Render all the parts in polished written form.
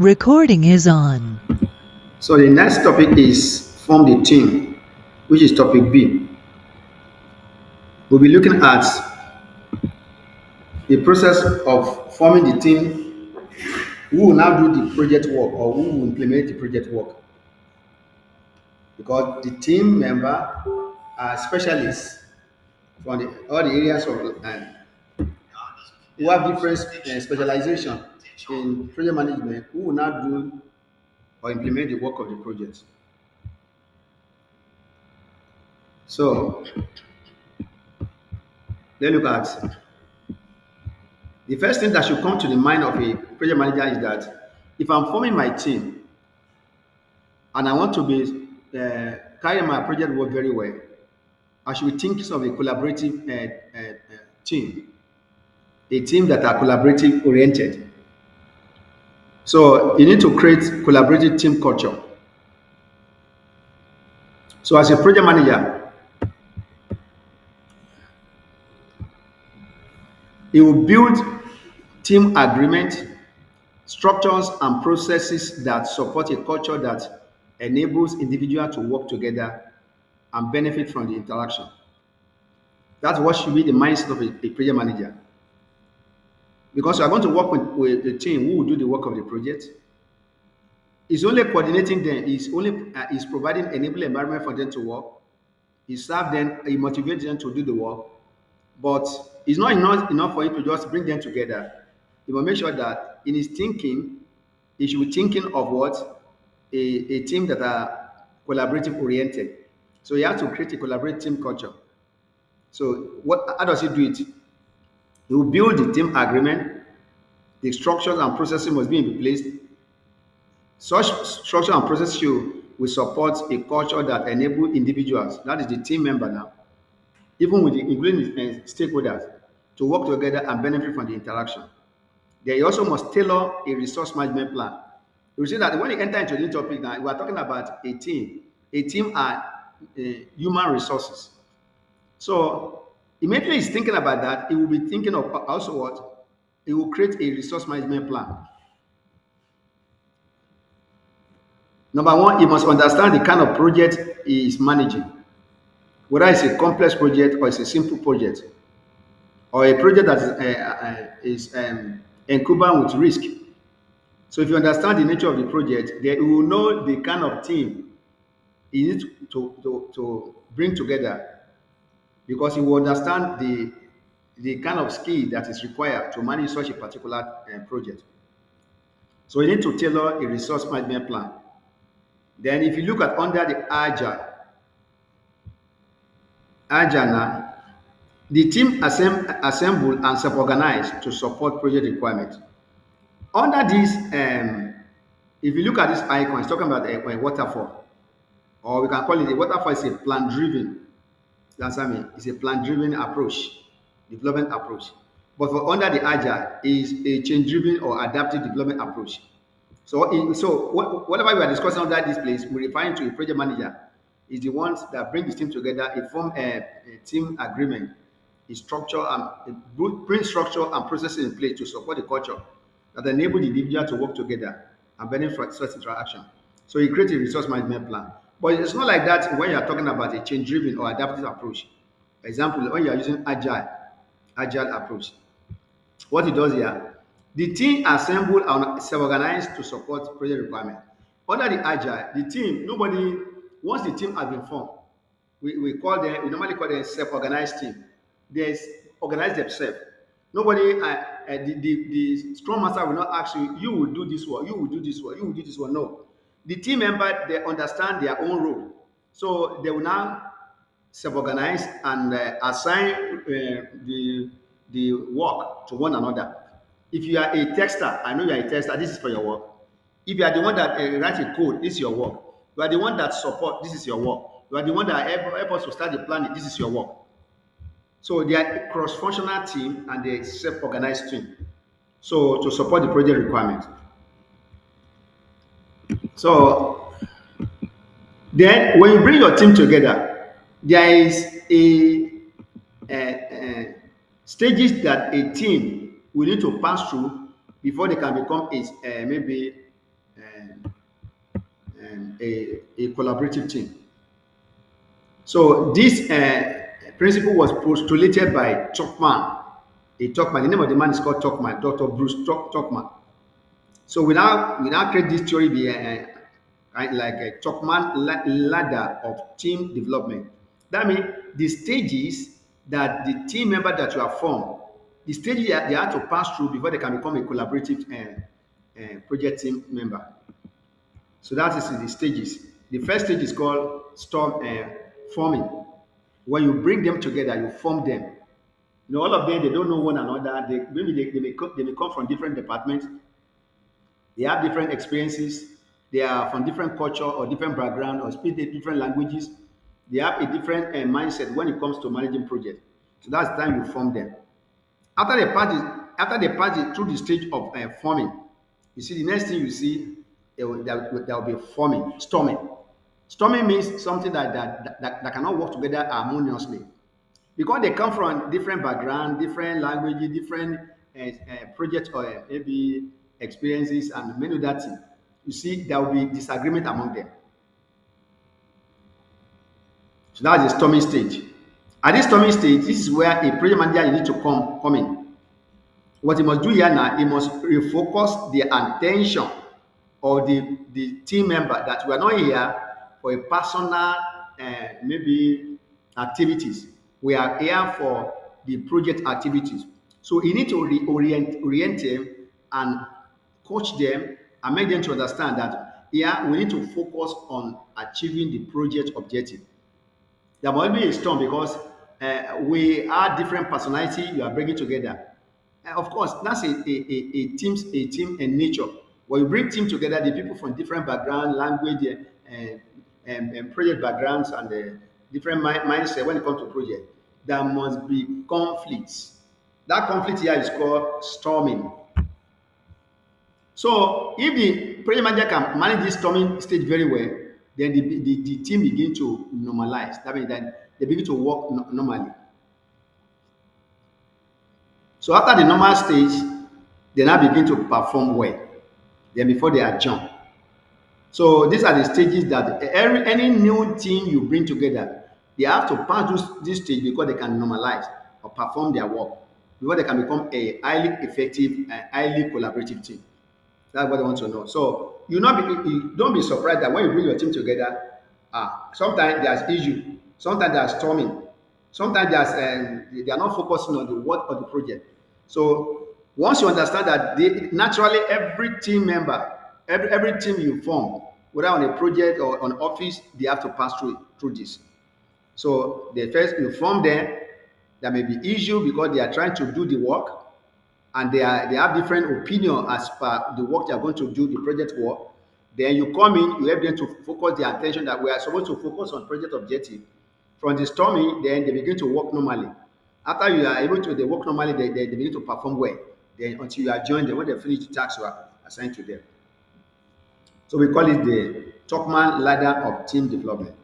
Recording is on. So the next topic is form the team, which is topic B. We'll be looking at the process of forming the team who will now do the project work or who will implement the project work. Because the team member are specialists from all the areas of who have different specialization in project management who will now do or implement the work of the project. So let's look at the first thing that should come to the mind of a project manager is that if I'm forming my team and I want to be carrying my project work very well, I should be thinking of a collaborative team, a team that are collaborative oriented. So you need to create collaborative team culture. So as a project manager, you will build team agreement, structures and processes that support a culture that enables individuals to work together and benefit from the interaction. That's what should be the mindset of a project manager. Because you are going to work with the team who will do the work of the project. It's only coordinating them, is providing enable environment for them to work. He serve them, he motivates them to do the work. But it's not enough for him to just bring them together. He will make sure that in his thinking, he should be thinking of what? A team that are collaborative oriented. So he has to create a collaborative team culture. So how does he do it? He will build the team agreement. The structures and processes must be in place. Such structure and process will support a culture that enable individuals, that is the team member now, even with including stakeholders, to work together and benefit from the interaction. They also must tailor a resource management plan. You see that when you enter into this topic now, we are talking about a team. A team are human resources. So immediately he's thinking about that, he will be thinking of also what? He will create a resource management plan. Number one, he must understand the kind of project he is managing, whether it's a complex project or it's a simple project, or a project that is incumbent with risk. So if you understand the nature of the project, then you will know the kind of team you need to bring together because you will understand the kind of skill that is required to manage such a particular project. So you need to tailor a resource management plan. Then if you look at under the agile now, the team assemble and self-organize to support project requirements. Under this, if you look at this icon, it's talking about a waterfall, or we can call it a waterfall is a plan-driven. That's what I mean. It's a plan-driven approach, development approach. But for under the agile is a change-driven or adaptive development approach. Whatever we are discussing under this place, we're referring to a project manager is the ones that bring the team together, it form a team agreement, a structure and bring structure and processes in place to support the culture that enable the individual to work together and benefit from such interaction. So you create a resource management plan. But it's not like that when you are talking about a change-driven or adaptive approach. Example, when you are using agile approach. What it does here, the team assemble and self-organize to support project requirement. Under the agile, the team, nobody, once the team has been formed, we normally call them self-organized team. They organize themselves. Nobody, the Scrum Master will not ask you, you will do this one, you will do this one, you will do this one. No. The team member, they understand their own role. So they will now self-organize and assign the work to one another. If you are a tester, I know you are a tester, this is for your work. If you are the one that writes a code, this is your work. You are the one that support, this is your work. You are the one that help us to start the planning, this is your work. So they are a cross-functional team and they self-organized team. So to support the project requirements. So then when you bring your team together, there is a stages that a team will need to pass through before they can become maybe and, a collaborative team. So this principle was postulated by Tuckman. The name of the man is called Tuckman, Dr. Bruce Tuckman. So we now create this theory, like a Tuckman ladder of team development. That means the stages that the team member that you have formed, the stages that they have to pass through before they can become a collaborative project team member. So that is the stages. The first stage is called forming. When you bring them together, you form them. All of them, they don't know one another. They may come from different departments. They have different experiences. They are from different culture or different background or speak different languages. They have a different mindset when it comes to managing projects. So that's the time you form them. After they pass through the stage of forming, you see the next thing you see, there will be forming, storming. Storming means something that cannot work together harmoniously because they come from different background, different languages, different project or maybe experiences and many other things. You see, there will be disagreement among them. So that's the storming stage. At this storming stage, this is where a project manager need to come in. What he must do here now, he must refocus the attention of the team member that we are not here for a personal maybe activities. We are here for the project activities. So he need to orient them and coach them and make them to understand that here we need to focus on achieving the project objective. There must be a storm because we are different personality you are bringing together. Of course, that's a team in nature. When you bring team together, the people from different background, language, and project backgrounds, and different mindset when it comes to project, there must be conflicts. That conflict here is called storming. So if the project manager can manage this storming stage very well, then the team begin to normalize. That means that they begin to work normally. So after the normal stage, they now begin to perform well. Then before they adjourn. So these are the stages that any new team you bring together, they have to pass this stage because they can normalize or perform their work before they can become a highly effective and highly collaborative team. That's what I want to know. So you don't be surprised that when you bring your team together, sometimes there's issue, sometimes there's storming, sometimes they are not focusing on the work of the project. So once you understand that naturally every team member, every team you form, whether on a project or on office, they have to pass through this. So the first you form them, there may be issue because they are trying to do the work and they have different opinion as per the work they are going to do, the project work. Then you come in, you help them to focus their attention that we are supposed to focus on project objective. From the storming, then they begin to work normally. After you are able to they work normally, they begin to perform well. Then until you are joined, then when they finish the tasks you are assigned to them. So we call it the Tuckman ladder of team development.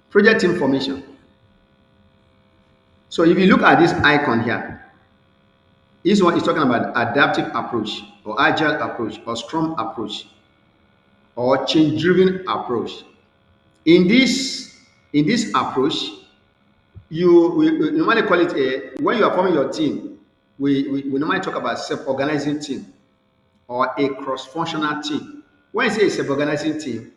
Project team formation. So if you look at this icon here, this one is talking about adaptive approach or agile approach or scrum approach or change driven approach. In this approach, we normally call it when you are forming your team, we normally talk about self-organizing team or a cross-functional team. When you say a self-organizing team,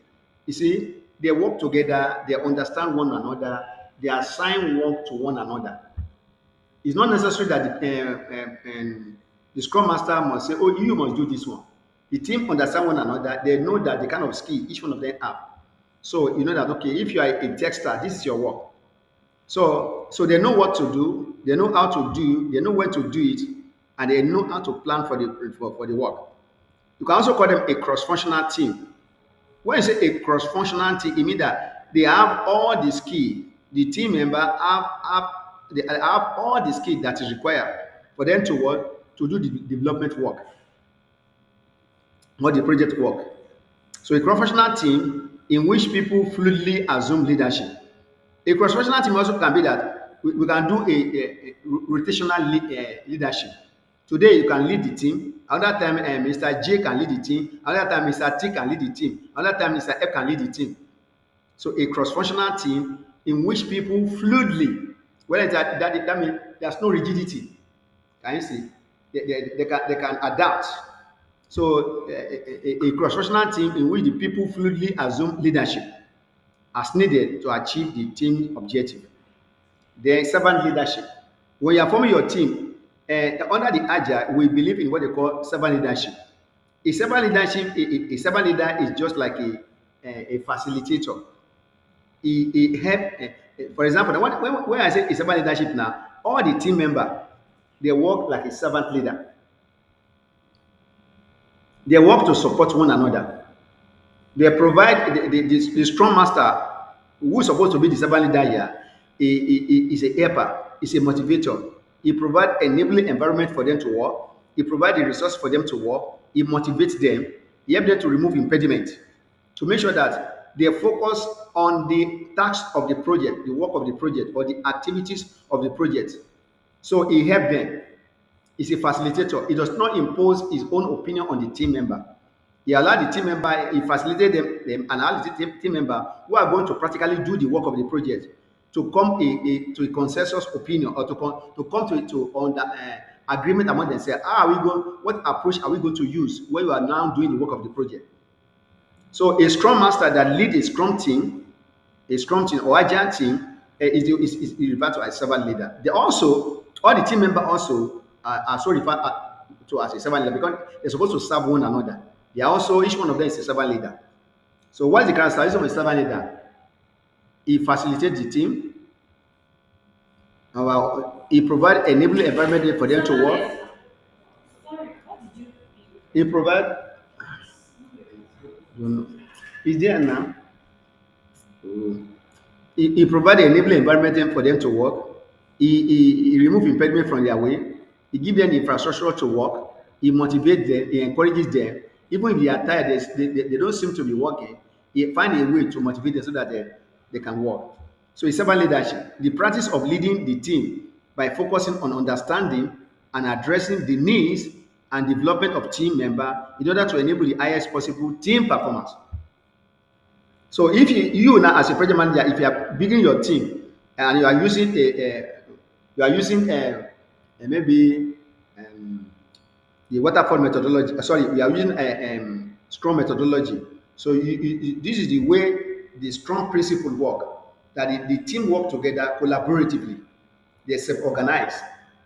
you see, they work together, they understand one another, they assign work to one another. It's not necessary that the scrum master must say, oh, you must do this one. The team understand one another, they know that the kind of skill each one of them have. So you know that, okay, if you are a texter, this is your work. So they know what to do, they know how to do, they know when to do it, and they know how to plan for the work. You can also call them a cross-functional team. When you say a cross-functional team, it means that they have all the skill. The team member have all the skill that is required for them to work to do the development work or the project work. So a cross-functional team in which people fluidly assume leadership. A cross-functional team also can be that we can do a rotational leadership. Today you can lead the team, another time Mr. J can lead the team, another time Mr. T can lead the team, another time Mr. F can lead the team. So a cross-functional team in which people fluidly, well, that means there's no rigidity. Can you see? They can adapt. So a cross-functional team in which the people fluidly assume leadership as needed to achieve the team objective. Then servant leadership. When you are forming your team, under the agile, we believe in what they call servant leadership. A servant leader is just like a facilitator. He help. For example, when I say a servant leadership now, all the team member they work like a servant leader. They work to support one another. They provide the strong master who is supposed to be the servant leader here. Is a helper, is a motivator. He provides enabling environment for them to work. He provides the resource for them to work. He motivates them. He helps them to remove impediment to make sure that they focus on the tasks of the project, the work of the project, or the activities of the project. So he helps them. He's a facilitator. He does not impose his own opinion on the team member. He allowed the team member, he facilitated them and allowed the team member who are going to practically do the work of the project to come to a consensus opinion or to come to under agreement among themselves. How are we going? What approach are we going to use when you are now doing the work of the project? So a scrum master that leads a scrum team or agile team is referred to as servant leader. They also all the team members also are so referred to as a servant leader because they're supposed to serve one another. They are also each one of them is a servant leader. So what is the characteristic of a servant leader? He facilitates the team. He provides enabling environment for them to work. He provides. Is there now? Oh. He provide enabling environment for them to work. He remove impediment from their way. He give them the infrastructure to work. He motivates them. He encourages them. Even if they are tired, they don't seem to be working. He find a way to motivate them so that they can work. So it's servant leadership, the practice of leading the team by focusing on understanding and addressing the needs and development of team member in order to enable the highest possible team performance. So if you now as a project manager, if you are building your team and you are using maybe um, the waterfall methodology, sorry, you are using a Scrum methodology. So this is the way the Scrum principle work. That the team work together collaboratively. They self-organize.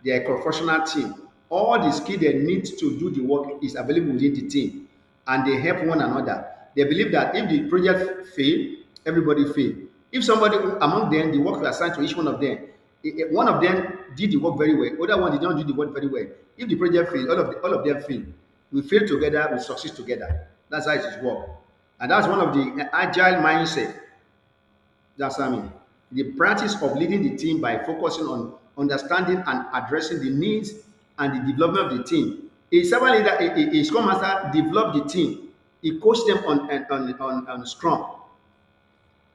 They are a professional team. All the skill they need to do the work is available within the team, and they help one another. They believe that if the project fail, everybody fail. If somebody among them, the work was assigned to each one of them, one of them did the work very well, other one did not do the work very well. If the project fail, all of them fail. We fail together, we succeed together. That's how it is work, and that's one of the agile mindset. That's what I mean. The practice of leading the team by focusing on understanding and addressing the needs and the development of the team. A servant leader, a scrum master develop the team. He coached them on Scrum.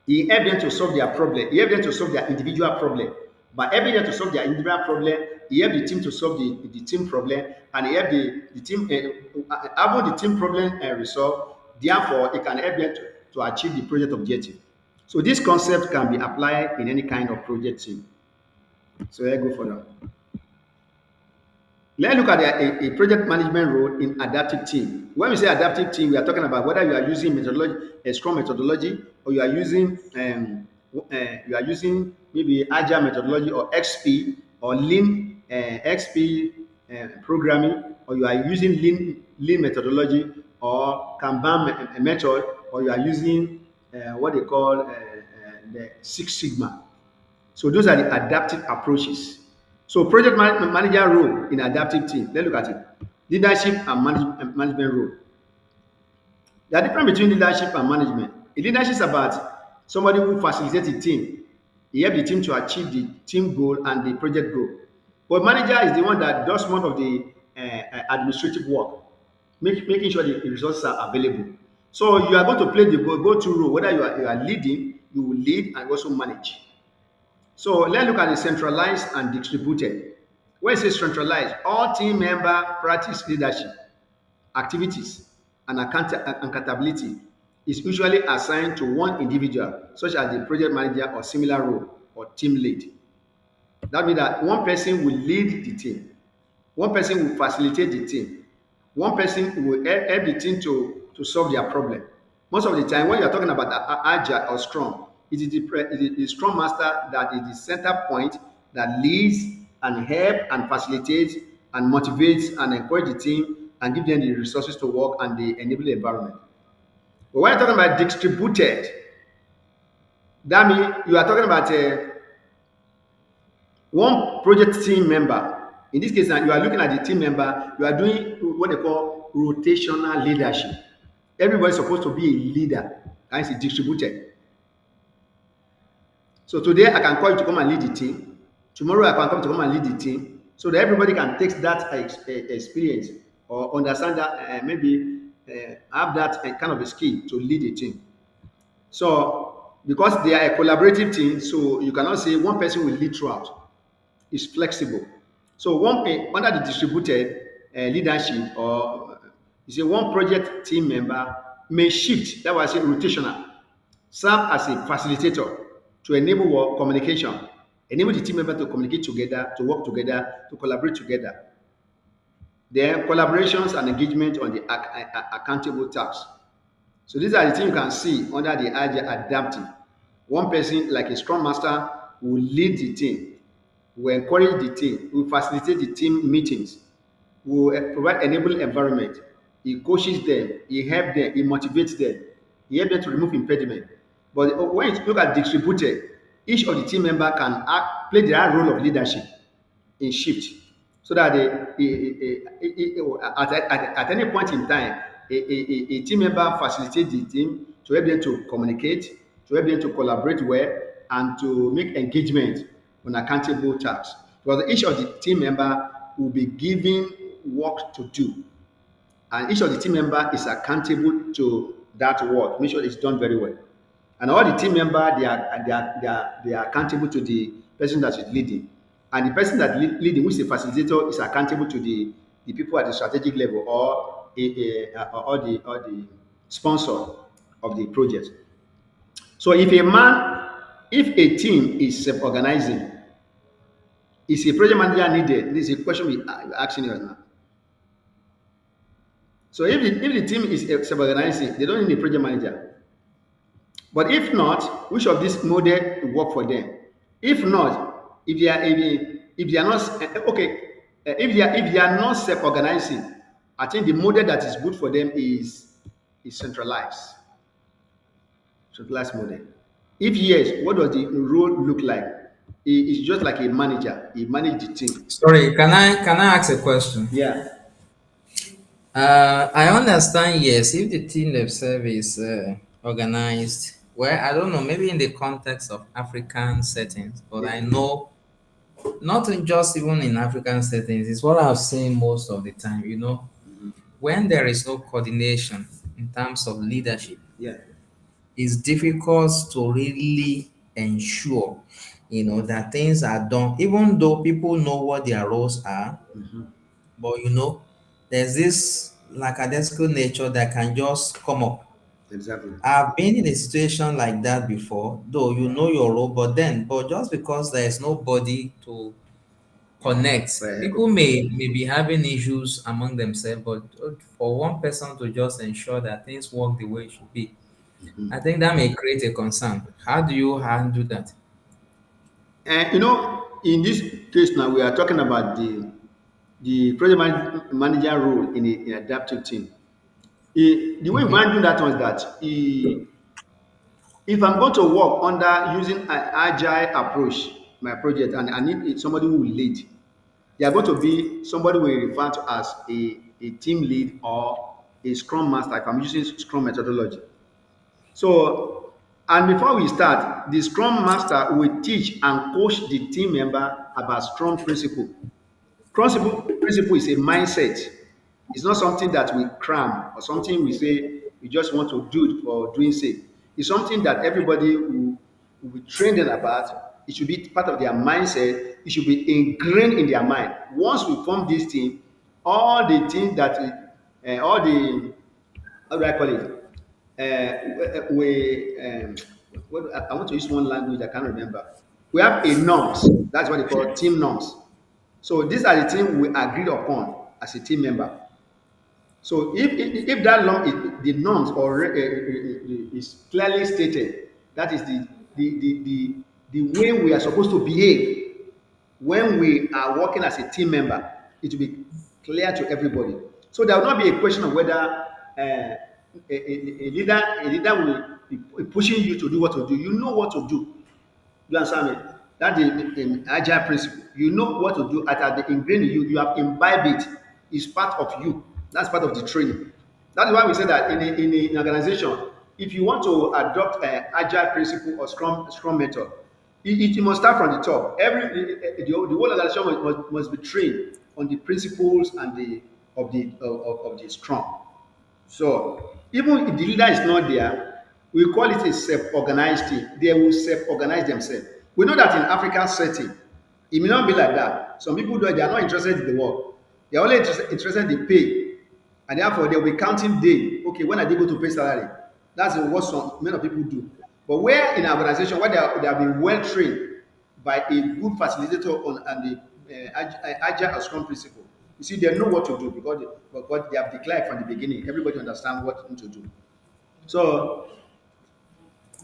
He helped them to solve their problem. He helped them to solve their individual problem. By helping them to solve their individual problem, he helped the team to solve the team problem, and he helped the team having the team problem resolved. Therefore, it can help them to achieve the project objective. So this concept can be applied in any kind of project team. So let's go further. Let's look at a project management role in adaptive team. When we say adaptive team, we are talking about whether you are using methodology, a Scrum methodology, or you are using maybe Agile methodology or XP or Lean XP programming, or you are using Lean methodology or Kanban method, or you are using what they call the Six Sigma. So those are the adaptive approaches. So project manager role in adaptive team. Let's look at it. Leadership and management role. There are difference between leadership and management. A leadership is about somebody who facilitates the team. He helps the team to achieve the team goal and the project goal. But manager is the one that does most of the administrative work, making sure the resources are available. So you are going to play the go-to role. Whether you are leading, you will lead and also manage. So let's look at the centralized and distributed. When it says centralized, all team member practice leadership activities and accountability is usually assigned to one individual, such as the project manager or similar role or team lead. That means that one person will lead the team, one person will facilitate the team, one person will help the team to solve their problem. Most of the time, when you're talking about agile or scrum, it is the scrum master that is the center point that leads and help and facilitates and motivates and encourage the team and give them the resources to work and the enable environment. But when you're talking about distributed, that means you are talking about one project team member. In this case, now you are looking at the team member, you are doing what they call rotational leadership. Everybody is supposed to be a leader, and it's distributed. So today I can call you to come and lead the team. Tomorrow I can come to come and lead the team. So that everybody can take that experience or understand that maybe have that kind of a skill to lead a team. So because they are a collaborative team, so you cannot say one person will lead throughout. It's flexible. So under the distributed leadership, or you say one project team member may shift. That was a rotational. Serve as a facilitator to enable communication, enable the team member to communicate together, to work together, to collaborate together. Then collaborations and engagement on the accountable tasks. So these are the things you can see under the agile adaptive. One person, like a scrum master, will lead the team, will encourage the team, will facilitate the team meetings, will provide enable environment. He coaches them, he helps them, he motivates them, he helps them to remove impediment. But when you look at distributed, each of the team member can play their role of leadership in shift, so that at any point in time, a team member facilitates the team to help them to communicate, to help them to collaborate well, and to make engagement on accountable tasks. Because each of the team member will be given work to do, and each of the team member is accountable to that work. Make sure it's done very well. And all the team member they are accountable to the person that is leading, and the person that leading, which is the facilitator, is accountable to the people at the strategic level, or the sponsor of the project. So if a team is self-organizing, is a project manager needed? This is a question we are asking you right now. So if the team is self-organizing, they don't need a project manager. But if not, which of this model will work for them? If not, if they are not okay, if they are not self-organizing, I think the model that is good for them is centralized model. If yes, what does the role look like? It's just like a manager. He manage the team. Sorry, can I ask a question? Yeah. I understand, yes, if the team themselves is organized, well, I don't know, maybe in the context of African settings, but Yeah. I know not just even in African settings, it's what I've seen most of the time, when there is no coordination in terms of leadership, Yeah. it's difficult to really ensure, that things are done, even though people know what their roles are. But there's this lackadaisical nature that can just come up. Exactly. I've been in a situation like that before, though you know your role, but just because there is nobody to connect, Well, people may be having issues among themselves, but for one person to just ensure that things work the way it should be, I think that may create a concern. How do you handle that? and in this case now, we are talking about the project manager role in adaptive team. The way we Mhm. managing that one is that if I'm going to work under using an agile approach, my project, and I need somebody who will lead, they are going to be somebody we refer to as a team lead or a scrum master if I'm using scrum methodology. So, and before we start, the scrum master will teach and coach the team member about scrum principle. Principle is a mindset. It's not something that we cram or something we say we just want to do it for doing sake. It's something that everybody will be trained in about. It should be part of their mindset. It should be ingrained in their mind. Once we form this team, all the things that all the how do I call it? We what, I want to use one language I can't remember. We have a norms. That's what they call team norms. So these are the things we agreed upon as a team member. So if that the norms or is clearly stated, that is the way we are supposed to behave when we are working as a team member, it will be clear to everybody. So there will not be a question of whether a leader will be pushing you to do what to do. You know what to do. You understand me? That's the agile principle. You know what to do at the ingrained in you. You have imbibed it. It's part of you. That's part of the training. That's why we say that in an organization, if you want to adopt an agile principle or scrum method, it must start from the top. The whole organization must be trained on the principles and the scrum. So even if the leader is not there, we call it a self-organized team. They will self-organize themselves. We know that in African setting, it may not be like that. Some people do they are not interested in the work. They are only interested in the pay. And therefore they will be counting day. Okay, when are they going to pay salary? That's what some many people do. But where in an organization where they have been well trained by a good facilitator on and the agile or scrum principle, you see, they know what to do because they have declared from the beginning. Everybody understands what to do. So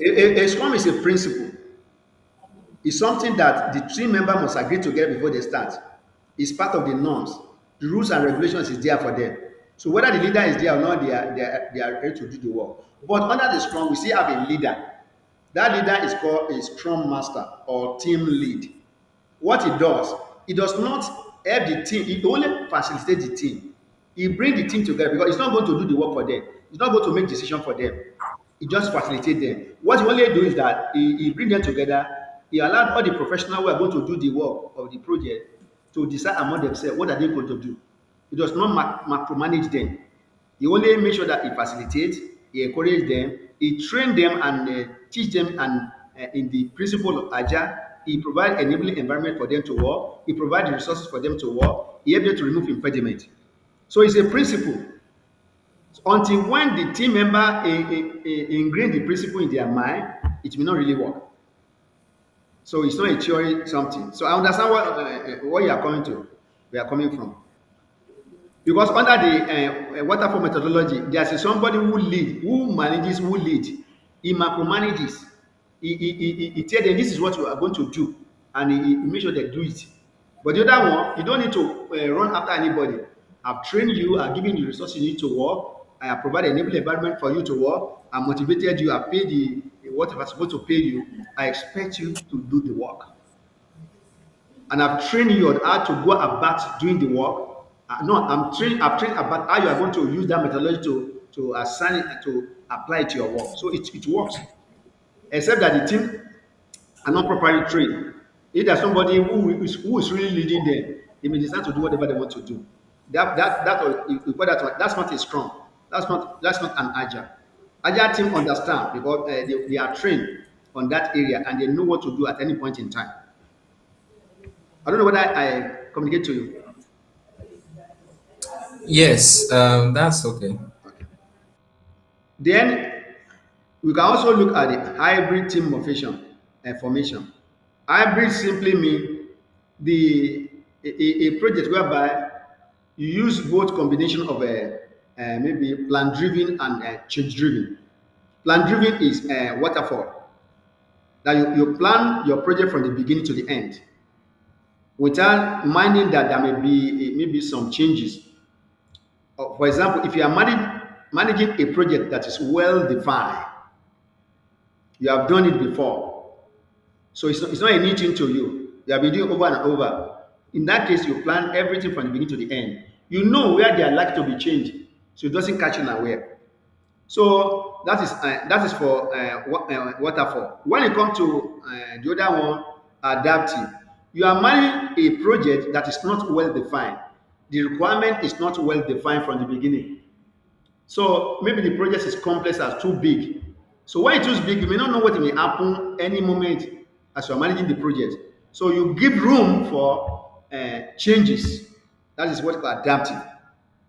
a scrum is a principle. It's something that the team member must agree together before they start. It's part of the norms. The rules and regulations is there for them. So whether the leader is there or not, they are ready to do the work. But under the scrum, we still have a leader. That leader is called a scrum master or team lead. What he does, he does not help the team, he only facilitates the team. He brings the team together because he's not going to do the work for them. He's not going to make decision for them. He just facilitates them. What he only do is that he brings them together. He allowed all the professionals who are going to do the work of the project to decide among themselves what are they going to do. He does not micromanage them. He only make sure that he facilitates, he encourages them, he train them and teach them and in the principle of agile, he provide enabling environment for them to work, he provide the resources for them to work, he help them to remove impediment. So it's a principle. Until when the team member ingrain the principle in their mind, it will not really work. So it's not a theory something. So I understand what you are coming to, we are coming from. Because under the waterfall methodology, there's somebody who lead, who lead. He micromanages. He tell them this is what you are going to do, and he make sure they do it. But the other one, you don't need to run after anybody. I've trained you, I've given you the resources you need to work, I have provided enable environment for you to work, I motivated you, I paid the whatever I'm supposed to pay you. I expect you to do the work. And I've trained you on how to go about doing the work. No, I've trained about how you are going to use that methodology to assign it to apply it to your work. So it works. Except that the team are not properly trained. If there's somebody who is really leading them, they may decide to do whatever they want to do. You call that one, that's not a strong. That's not an agile. Agile team understand because they are trained on that area and they know what to do at any point in time. I don't know whether I communicate to you. Yes, that's okay. Then we can also look at the hybrid team formation. Hybrid simply mean a project whereby you use both combination of maybe plan driven and change driven. Plan driven is waterfall. That you plan your project from the beginning to the end without minding that there may be maybe some changes. For example, if you are managing a project that is well defined, you have done it before. So it's not a new thing to you. You have been doing over and over. In that case, you plan everything from the beginning to the end. You know where they are likely to be changed, so it doesn't catch you unaware. So that is for waterfall. When it comes to the other one, adaptive, you are managing a project that is not well defined. The requirement is not well defined from the beginning. So maybe the project is complex as too big. So when it's too big, you may not know what may happen any moment. as you're managing the project. So you give room for changes. That is what we call adaptive.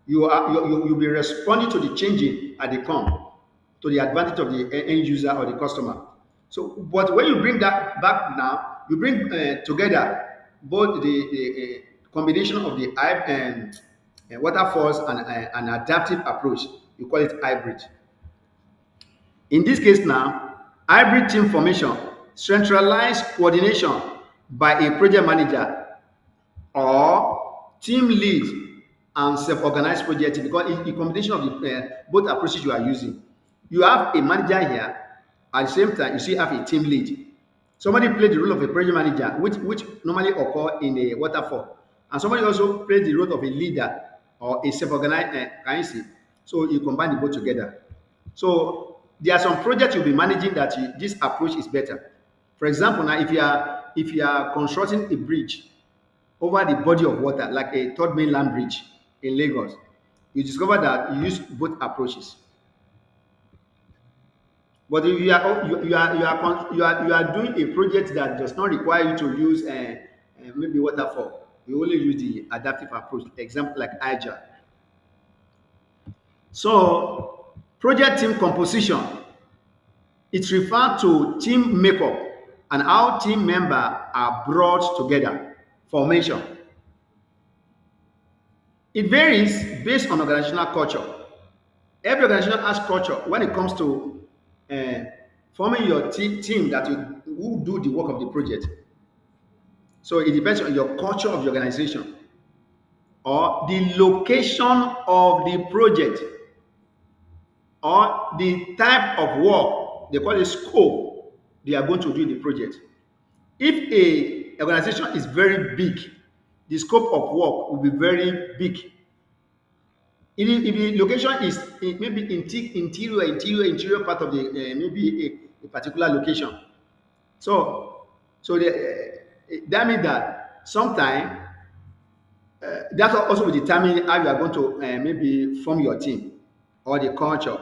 You'll be responding to the changing at the come to the advantage of the end user or the customer. So, but when you bring that back now, you bring together both the combination of the waterfalls and an adaptive approach. You call it hybrid. In this case now, hybrid team formation, centralized coordination by a project manager or team lead and self-organized project team, because it's a combination of the both approaches you are using. You have a manager here, at the same time you still have a team lead. Somebody played the role of a project manager, which normally occur in a waterfall, and somebody also plays the role of a leader or a self-organized can you see? So you combine the both together. So there are some projects you'll be managing that this approach is better. For example, now if you are constructing a bridge over the body of water, like a third mainland bridge in Lagos, you discover that you use both approaches. But if you are doing a project that does not require you to use maybe waterfall, you only use the adaptive approach. Example like Agile. So project team composition, it refers to team makeup and how team members are brought together. Formation, it varies based on organizational culture. Every organization has culture when it comes to uh, forming your team that will do the work of the project. So it depends on your culture of the organization or the location of the project or the type of work, they call it scope, they are going to do in the project. If a organization is very big, the scope of work will be very big. If the location is maybe interior part of the maybe a particular location, so that means that sometime that also will determine how you are going to maybe form your team or the culture.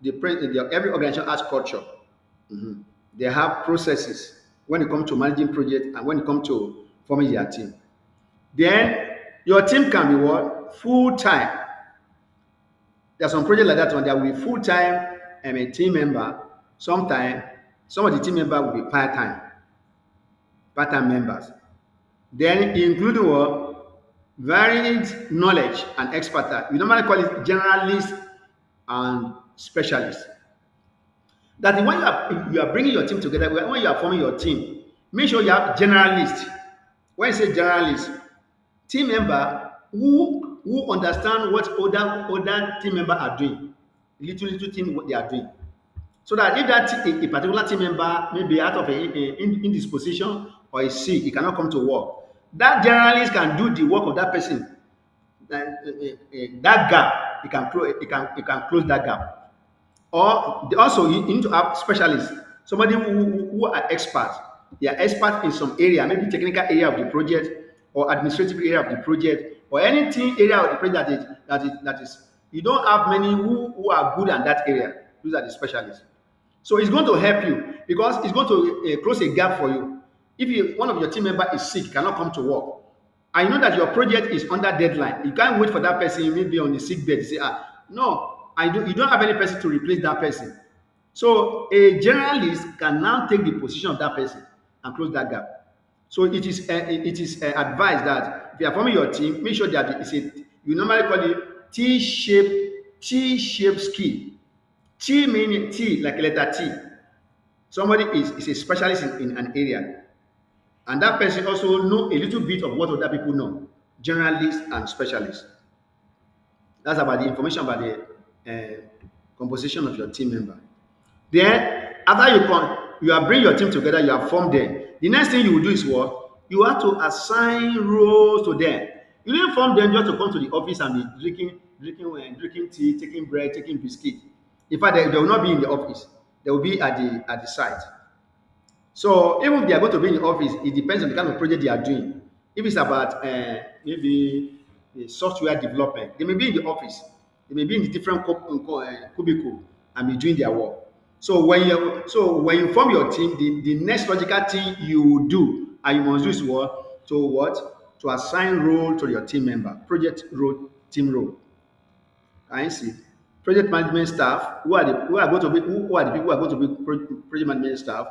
Every organization has culture. Mhm. They have processes when it comes to managing projects and when it comes to forming their team. Then your team can be what? Full time. There's some project like that one. There will be full time and a team member. Sometimes some of the team member will be part time members. Then including what? Varied knowledge and expertise. We normally call it generalist and specialist. That when you are bringing your team together, when you are forming your team, make sure you have generalist. When I say generalist, team member who understand what other team member are doing, little thing what they are doing. So that if a particular team member may be out of indisposition or is sick, he cannot come to work, that generalist can do the work of that person. That gap, he can close that gap. Or also you need to have specialists, somebody who are experts. They are expert in some area, maybe technical area of the project or administrative area of the project or anything area of the project that is you don't have many who are good at that area. Those are the specialists. So it's going to help you because it's going to close a gap for you. If one of your team member is sick, cannot come to work, I know that your project is under deadline. You can't wait for that person maybe on the sick bed to say, no, you don't have any person to replace that person. So a generalist can now take the position of that person and close that gap. So it is advised that if you are forming your team, make sure that you normally call it T-shaped skill. T meaning T like letter T. Somebody is a specialist in an area, and that person also know a little bit of what other people know, generalists and specialists. That's about the information about the composition of your team member. Then after you are bring your team together, you have formed them. The next thing you will do is what? You have to assign roles to them. You didn't form them just to come to the office and be drinking tea, taking bread, taking biscuit. In fact, they will not be in the office. They will be at the site. So even if they are going to be in the office, it depends on the kind of project they are doing. If it's about maybe software development, they may be in the office. They may be in the different cubicle and be doing their work. So when you form your team, the next logical thing you do and you must do is to assign role to your team member, project role, team role. Can you see? Project management staff, who are going to be who are the people who are going to be project management staff,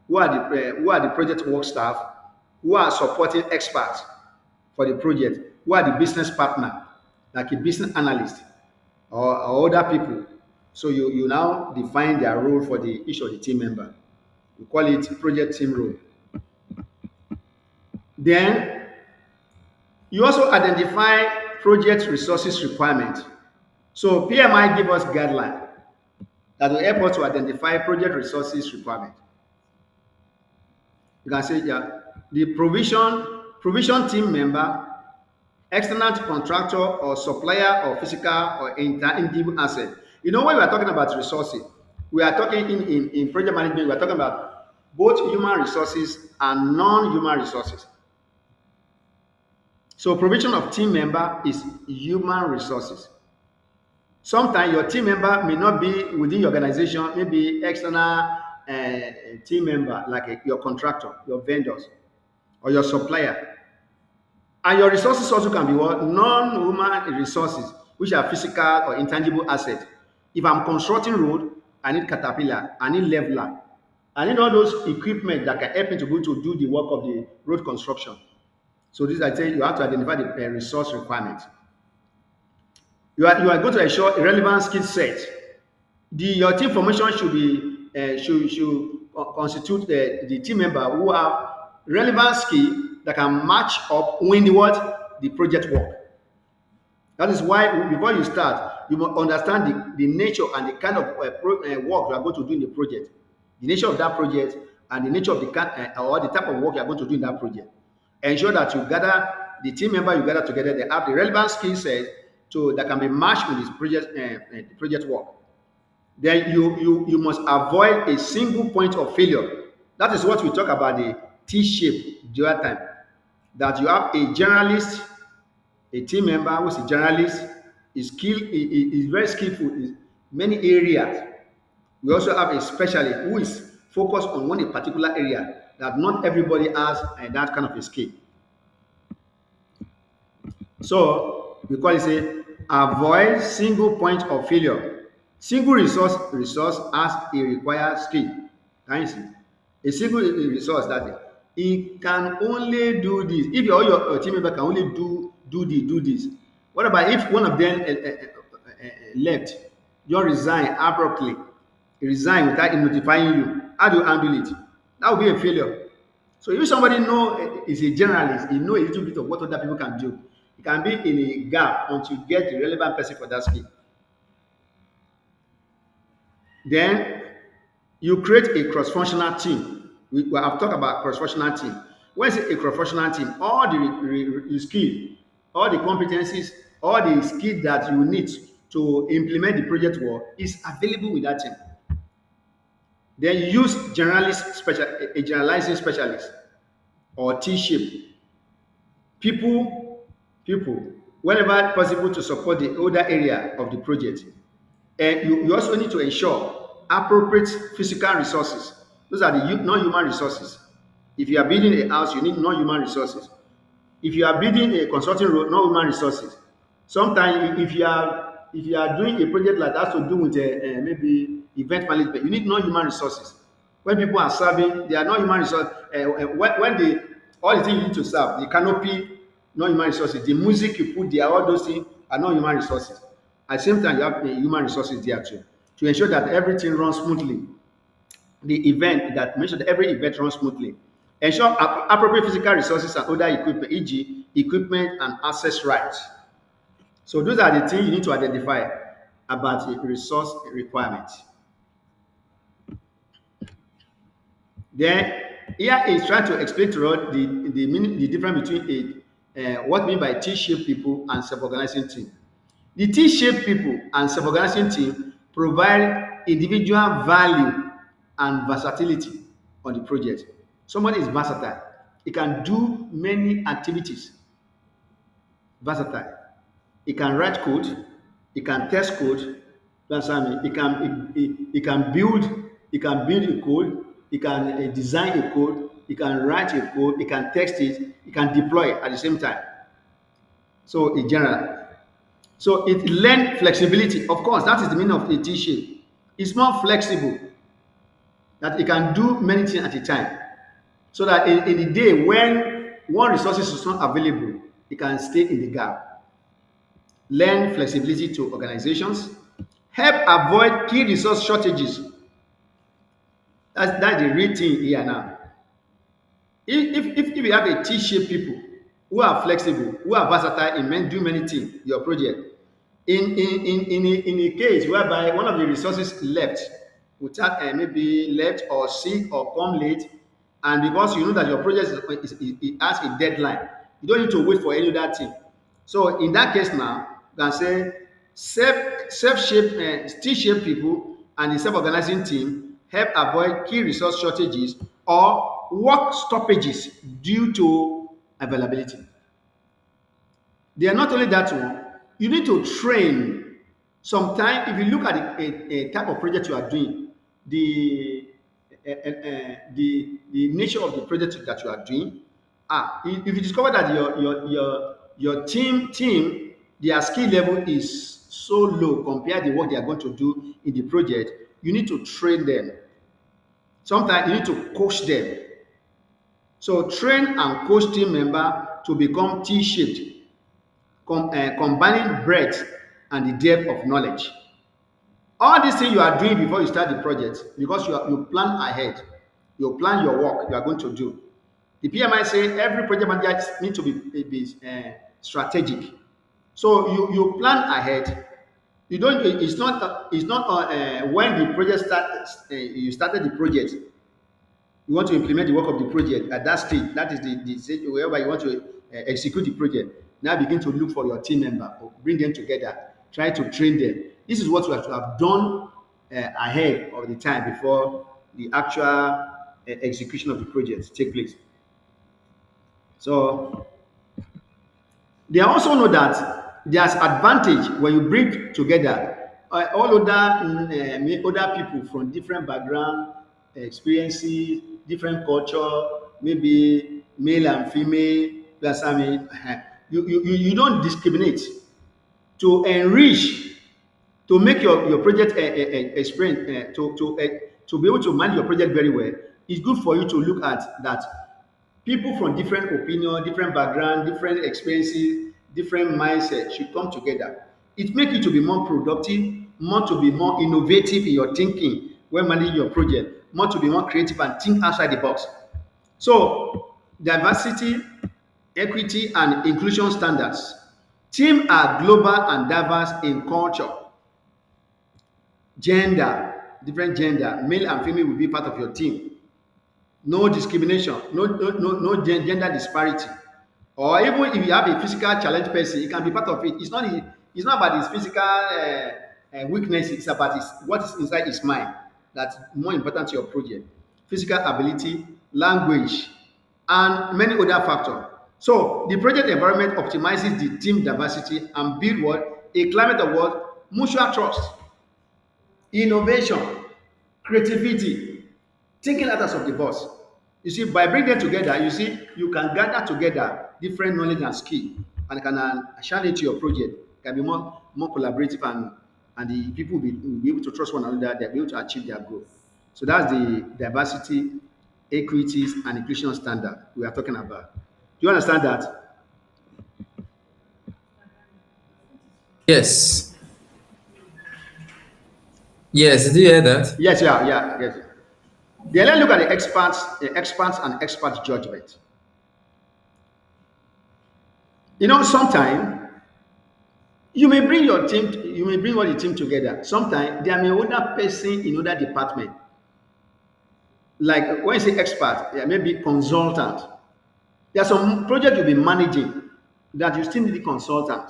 who are the project work staff, who are supporting experts for the project, who are the business partner, like a business analyst or other people. So you now define their role for the each of the team member. We call it project team role. Then you also identify project resources requirement. So PMI give us guideline that will help us to identify project resources requirement. You can say, yeah, the provision team member, external contractor or supplier or physical or intangible asset. You know, when we are talking about resources, we are talking in project management, we are talking about both human resources and non-human resources. So provision of team member is human resources. Sometimes your team member may not be within your organization, maybe external team member like your contractor, your vendors, or your supplier. And your resources also can be what? Non-human resources, which are physical or intangible assets. If I'm constructing road, I need caterpillar, I need leveler, I need all those equipment that can help me to go to do the work of the road construction. So this I tell you, you have to identify the resource requirement. You are going to ensure a relevant skill set. Your team formation should be should constitute the team member who have relevant skill that can match up when the project work. That is why before you start, you must understand the nature and the kind of work you are going to do in the project, the nature of that project, and the nature of the or the type of work you are going to do in that project. Ensure that you gather the team member you gather together, they have the relevant skill set to that can be matched with this project work. Then you must avoid a single point of failure. That is what we talk about the T shape the other time. That you have a generalist, a team member who is a generalist, is very skillful in many areas. We also have a specialist who is focused on one particular area that not everybody has that kind of a skill. So we call it say avoid single point of failure. Single resource has a required skill. Can you see? A single resource that it can only do this. If your team member can only do this. What about if one of them left, just resign abruptly, resign without notifying you? How do you handle it? That would be a failure. So if somebody know is a generalist, he know a little bit of what other people can do. He can be in a gap until you get the relevant person for that skill. Then you create a cross-functional team. We have talked about cross-functional team. When I say a cross-functional team, all the skill, all the competencies, all the skill that you need to implement the project work is available with that team. Then you use a generalizing specialist or T-shape. People whenever possible to support the older area of the project. And you also need to ensure appropriate physical resources. Those are the non-human resources. If you are building a house, you need non-human resources. If you are building a consulting road, non-human resources. Sometimes if you are doing a project like that to do with maybe event management, you need non-human resources. When people are serving, they are non-human resources. When they all the things you need to serve, the canopy, non-human resources, the music you put there, all those things are non-human resources. At the same time, you have human resources there too to ensure that everything runs smoothly. Make sure that every event runs smoothly. Ensure appropriate physical resources and other equipment, e.g., equipment and access rights. So those are the things you need to identify about the resource requirement. Then here is trying to explain to us the difference between what we mean by T-shaped people and self-organizing team. The T-shaped people and self-organizing team provide individual value and versatility on the project. Somebody is versatile. He can do many activities. Versatile. He can write code. He can test code. You understand me? He can build. he can build a code, he can design a code, he can write a code, he can text it, he can deploy it at the same time. So in general, so it learn flexibility. Of course, that is the meaning of a T-shape. It's more flexible that it can do many things at a time. So that in the day when one resources is not available, it can stay in the gap. Learn flexibility to organizations. Help avoid key resource shortages. That's the real thing here now. If you have a T-shaped people who are flexible, who are versatile in doing many things, your project, in a case whereby one of the resources left without maybe left or sick or come late, and because you know that your project it has a deadline, you don't need to wait for any other thing. So in that case now, you can say self-shaped T-shaped people and the self-organizing team help avoid key resource shortages or work stoppages due to availability. They are not only that one, you need to train. Sometimes, if you look at a type of project you are doing, the nature of the project that you are doing, if you discover that your team their skill level is so low compared to what they are going to do in the project, you need to train them. Sometimes you need to coach them. So train and coach team member to become T-shaped, combining breadth and the depth of knowledge. All these things you are doing before you start the project because you plan ahead. You plan your work you are going to do. The PMI say every project manager need to be strategic. So you plan ahead. You don't. It's not when the project you started the project. You want to implement the work of the project at that stage. That is the stage wherever you want to execute the project. Now begin to look for your team member, or bring them together, try to train them. This is what you have to have done ahead of the time before the actual execution of the project take place. So they also know that there's advantage when you bring together all other people from different background, experiences, different culture, maybe male and female. You understand me? You don't discriminate to enrich, to make your project experience, to be able to manage your project very well. It's good for you to look at that people from different opinion, different background, different experiences, different mindset should come together. It makes you to be more productive, more to be more innovative in your thinking when managing your project, more to be more creative and think outside the box. So diversity, equity and inclusion standards. Teams are global and diverse in culture, gender, different gender, male and female will be part of your team. No discrimination, no gender disparity. Or even if you have a physical challenge person, it can be part of it. It's not about his physical weakness, it's about what is inside his mind that's more important to your project. Physical ability, language, and many other factors. So the project environment optimizes the team diversity and build what? A climate of what? Mutual trust, innovation, creativity, thinking out of the box. You see, by bringing them together, you see, you can gather together different knowledge and skill and can share it to your project. Can be more collaborative and the people will be able to trust one another, they'll be able to achieve their goal. So that's the diversity, equities, and inclusion standard we are talking about. Do you understand that? Yes. Yes, did you hear that? Yes, yeah, yes. Then let's look at the experts and expert judgment. You know, sometimes you may bring all the team together. Sometimes there may be other person in other department. Like when you say expert, there may be consultant. There are some project you'll be managing that you still need a consultant.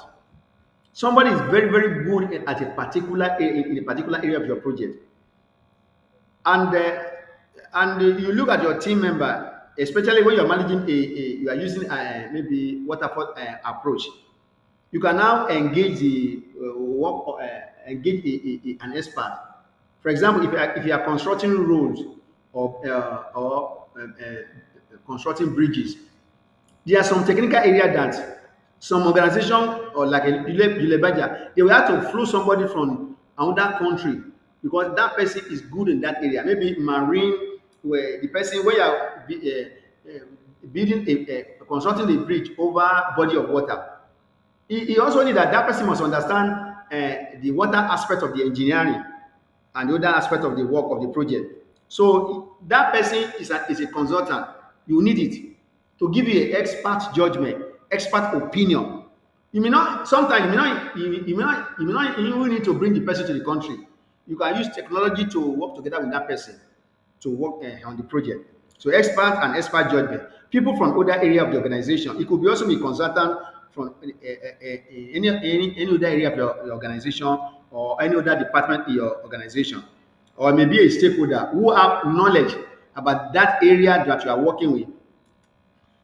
Somebody is very, very good at a particular in a particular area of your project, and you look at your team member, especially when you're managing you are using maybe waterfall approach. You can now engage the engage an expert For example, if you are constructing roads or constructing bridges, there are some technical area that some organization or like a Julebaja, they will have to flow somebody from another country because that person is good in that area. Maybe marine, where the person where you are building constructing a bridge over body of water. He also need that person must understand the water aspect of the engineering and the other aspect of the work of the project. So that person is a consultant. You need it to give you an expert judgment, expert opinion. You may not sometimes you may not even need to bring the person to the country. You can use technology to work together with that person to work on the project. So expert and expert judgment. People from other area of the organization. It could be also be consultant from any other area of your organization or any other department in your organization. Or maybe a stakeholder who have knowledge about that area that you are working with.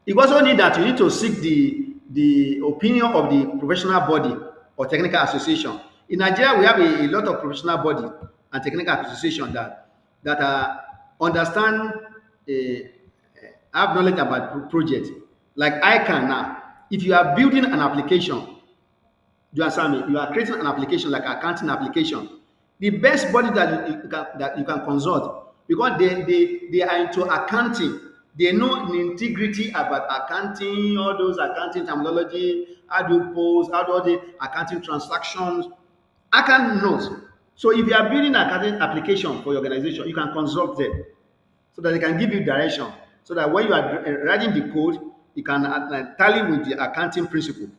You also need that you need to seek the opinion of the professional body or technical association. In Nigeria, we have a lot of professional body and technical association that understand have knowledge about project. Like ICANN now, if you are building an application, do you understand me? You are creating an application like accounting application. The best body that you can consult because they are into accounting. They know the integrity about accounting, all those accounting terminology, how do you post, how do all the accounting transactions. Account knows. So if you are building an accounting application for your organization, you can consult them so that they can give you direction. So that when you are writing the code, you can tally with the accounting principle.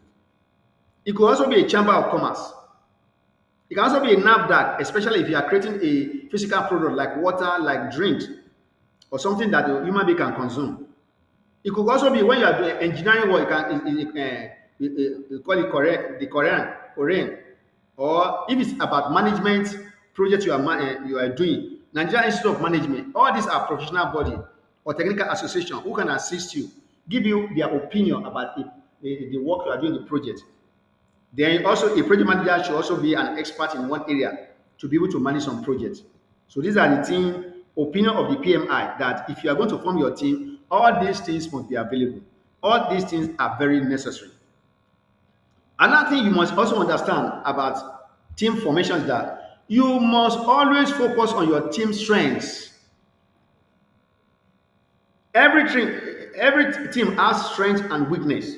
It could also be a chamber of commerce. It can also be a NAFDAC, especially if you are creating a physical product like water, like drinks, or something that a human being can consume. It could also be when you are doing engineering work, you call it Korean. Or if it's about management project you are doing, Nigerian Institute of Management, all these are professional body or technical association who can assist you, give you their opinion about the work you are doing in the project. Then also a project manager should also be an expert in one area to be able to manage some projects. So these are the team opinion of the PMI that if you are going to form your team, all these things must be available. All these things are very necessary. Another thing you must also understand about team formation is that you must always focus on your team strengths. Every team has strength and weakness.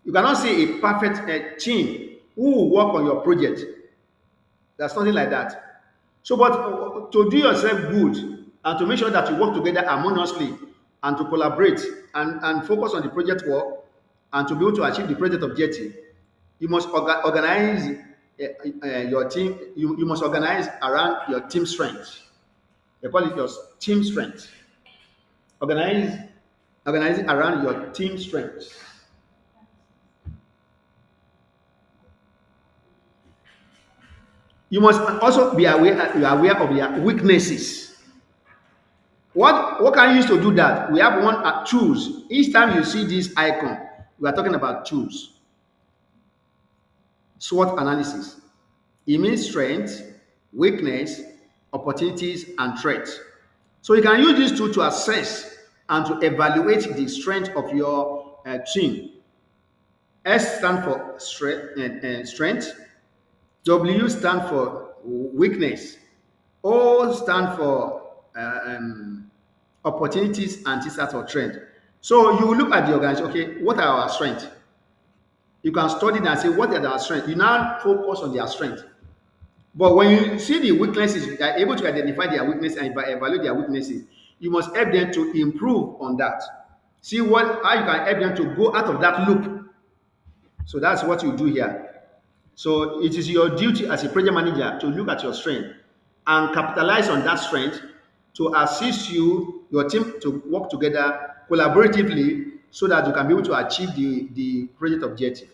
You cannot see a perfect team who will work on your project. There's nothing like that. So, but to do yourself good and to make sure that you work together harmoniously and to collaborate and focus on the project work and to be able to achieve the project objective, you must organize your team. You must organize around your team strength. They call it your team strength. Organize, organize it around your team strength. You must also be aware, you are aware of your weaknesses. What can you use to do that? We have one tools. Each time you see this icon, we are talking about tools. SWOT analysis. It means strength, weakness, opportunities, and threats. So you can use this tool to assess and to evaluate the strength of your team. S stand for strength. W stand for weakness. O stand for opportunities, and T stand for trend. So you look at the organization, okay, what are our strengths? You can study them and say, what are our strengths? You now focus on their strength. But when you see the weaknesses, you are able to identify their weaknesses and evaluate their weaknesses. You must help them to improve on that. See how you can help them to go out of that loop. So that's what you do here. So it is your duty as a project manager to look at your strength and capitalize on that strength to assist you, your team to work together collaboratively so that you can be able to achieve the project objective.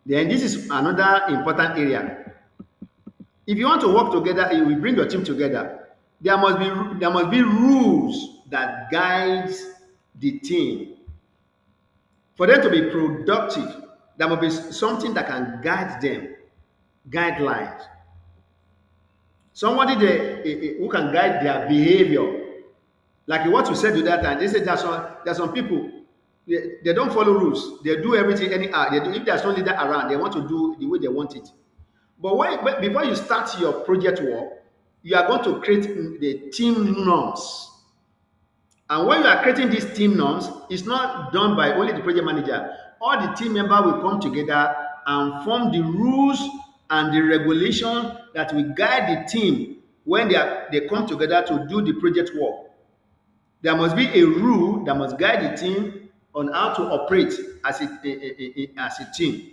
Then this is another important area. If you want to work together, you will bring your team together. There must be rules that guides the team. For them to be productive, there must be something that can guide them. guidelines. Somebody there who can guide their behavior. Like what you said to that time, they said there's some people they don't follow rules. They do everything anyhow. They do, if there's no leader around, they want to do the way they want it. But before you start your project work, you are going to create the team norms. And when you are creating these team norms, it's not done by only the project manager. All the team members will come together and form the rules and the regulation that will guide the team when they come together to do the project work. There must be a rule that must guide the team on how to operate as a team.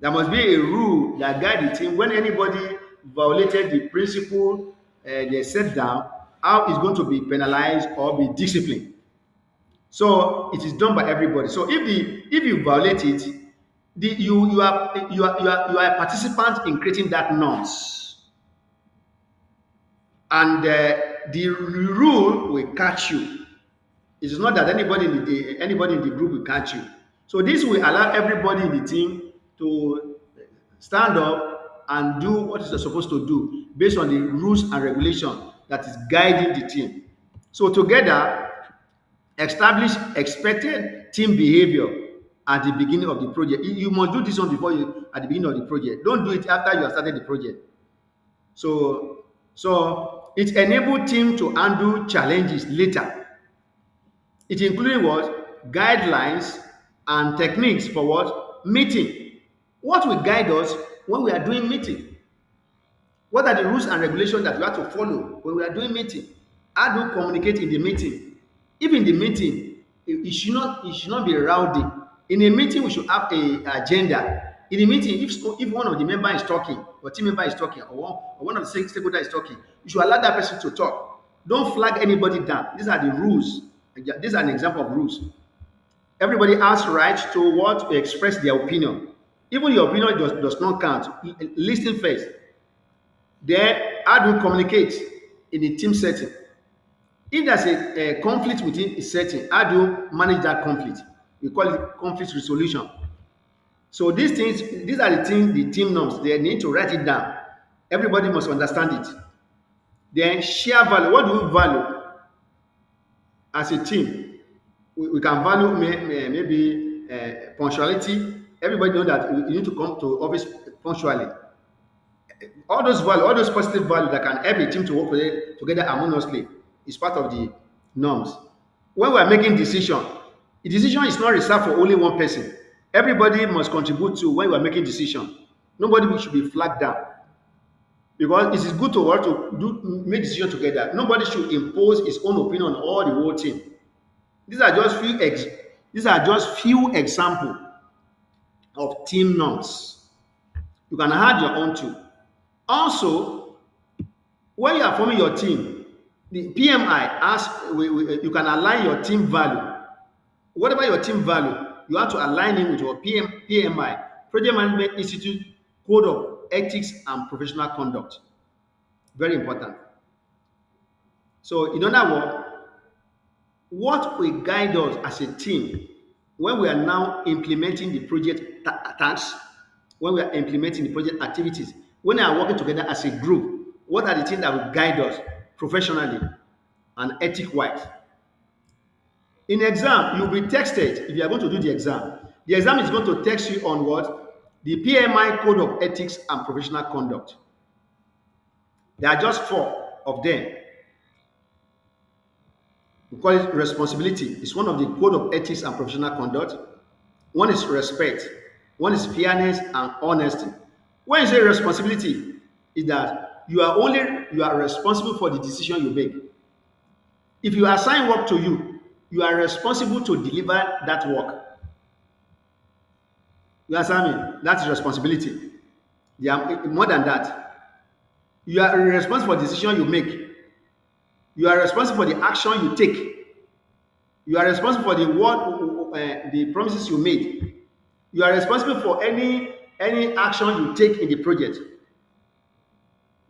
There must be a rule that guide the team when anybody violated the principle they set down, how it's going to be penalized or be disciplined. So it is done by everybody. So if you violate it, you are a participant in creating that norms, and the rule will catch you. It is not that anybody in the group will catch you. So this will allow everybody in the team to stand up and do what is supposed to do based on the rules and regulation that is guiding the team. So together, establish expected team behavior at the beginning of the project. You must do this one before you at the beginning of the project. Don't do it after you have started the project. So it enables team to handle challenges later. It includes what? Guidelines and techniques for what? Meeting. What will guide us when we are doing meeting? What are the rules and regulations that we have to follow when we are doing meeting? How do we communicate in the meeting? If in the meeting, it should not be rowdy. In a meeting, we should have a agenda. In a meeting, if one of the member is talking, or team member is talking, or one of the stakeholder is talking, you should allow that person to talk. Don't flag anybody down. These are the rules. These are an example of rules. Everybody has right to what to express their opinion. Even your opinion does not count. Listen first. Then, how do you communicate in a team setting? If there's a conflict within a setting, how do you manage that conflict? We call it conflict resolution. So these are the things, the team norms. They need to write it down. Everybody must understand it. Then share value. What do we value as a team? We can value maybe punctuality. Everybody know that you need to come to office punctually. All those value, all those positive value that can help a team to work together harmoniously is part of the norms. When we are making decision, the decision is not reserved for only one person. Everybody must contribute to when we are making decision. Nobody should be flagged down because it is good to work to make decision together. Nobody should impose his own opinion on all the whole team. These are just few examples of team norms. You can add your own too. Also, when you are forming your team, the PMI asks you can align your team value. Whatever your team value, you have to align it with your PMI, Project Management Institute Code of Ethics and Professional Conduct. Very important. So, in other words, what will guide us as a team when we are now implementing the project tasks, when we are implementing the project activities, when we are working together as a group, what are the things that will guide us professionally and ethic-wise? In exam, you'll be texted if you are going to do the exam. The exam is going to text you on what? The PMI Code of Ethics and Professional Conduct. There are just 4 of them. We call it responsibility. It's one of the Code of Ethics and Professional Conduct. One is respect. One is fairness and honesty. When you say responsibility, is that you are responsible for the decision you make. If you assign work to you, you are responsible to deliver that work. You understand me? That's responsibility. More than that, you are responsible for the decision you make. You are responsible for the action you take. You are responsible for the promises you made. You are responsible for any action you take in the project.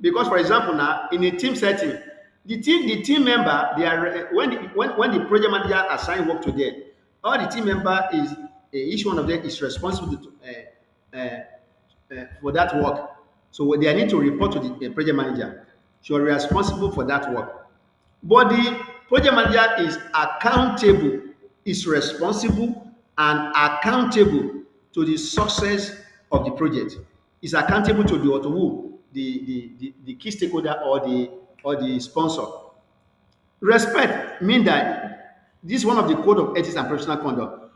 Because, for example, now in a team setting, the team member they are when the project manager assign work to them, all the team member is each one of them is responsible for that work. So they need to report to the project manager. So you are responsible for that work. But the project manager is accountable, is responsible and accountable to the success of the project. Is accountable to who? The key stakeholder or the sponsor. Respect mean that this is one of the code of ethics and professional conduct.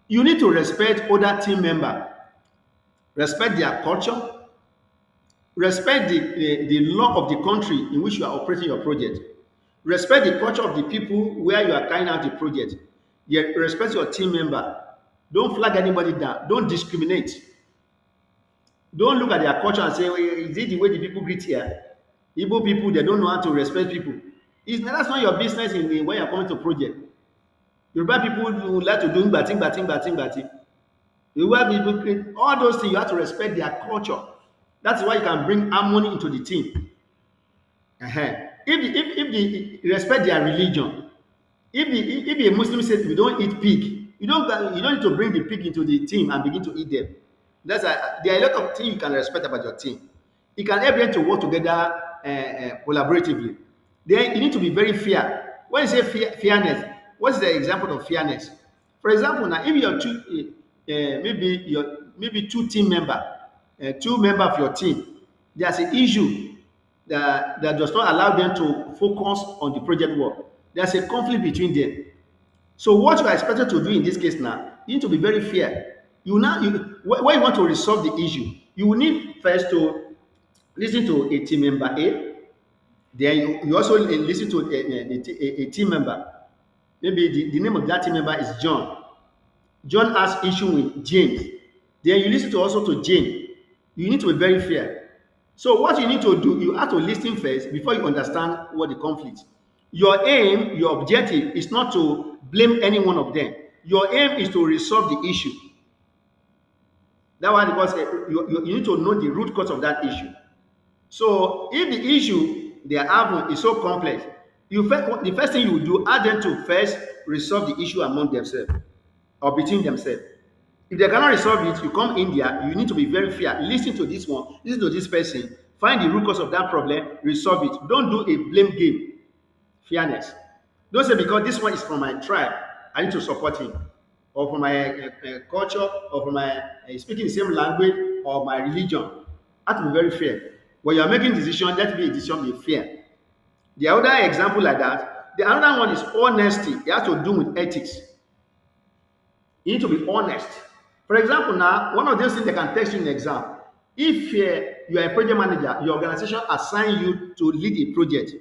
You need to respect other team member, respect their culture, respect the law of the country in which you are operating your project. Respect the culture of the people where you are carrying out the project. Respect your team member. Don't flag anybody down. Don't discriminate. Don't look at their culture and say, is it the way the people greet here? Igbo people, they don't know how to respect people. That's not your business when you're coming to project. Yoruba people would like to do bating, bating, bating, bating. Yoruba people, all those things, you have to respect their culture. That's why you can bring harmony into the team. If the respect their religion, if a Muslim says we don't eat pig, you don't need to bring the pig into the team and begin to eat them. There are a lot of things you can respect about your team. You can help them to work together collaboratively. Then you need to be very fair. When you say fairness, what is the example of fairness? For example, now if you're maybe two member of your team, there's an issue that does not allow them to focus on the project work. There's a conflict between them. So what you are expected to do in this case now, you need to be very fair. When you want to resolve the issue, you will need first to listen to a team member A. Then you also listen to a team member. Maybe the name of that team member is John. John has issue with James. Then you listen to also to Jane. You need to be very fair. So what you need to do, you have to listen first before you understand what the conflict. Your aim, your objective is not to blame any one of them. Your aim is to resolve the issue. That one because you need to know the root cause of that issue. So if the issue they are having is so complex, the first thing you do, ask them to first resolve the issue among themselves or between themselves. If they cannot resolve it, you come in there, you need to be very fair. Listen to this one, listen to this person, find the root cause of that problem, resolve it. Don't do a blame game. Fairness. Don't say because this one is from my tribe, I need to support him. Or from my culture, or from my speaking the same language, or my religion. I have to be very fair. When you are making decision, let be a decision be fair. The other example like that, the another one is honesty. It has to do with ethics. You need to be honest. For example, now, one of those things they can text you in the exam. If you are a project manager, your organization assign you to lead a project,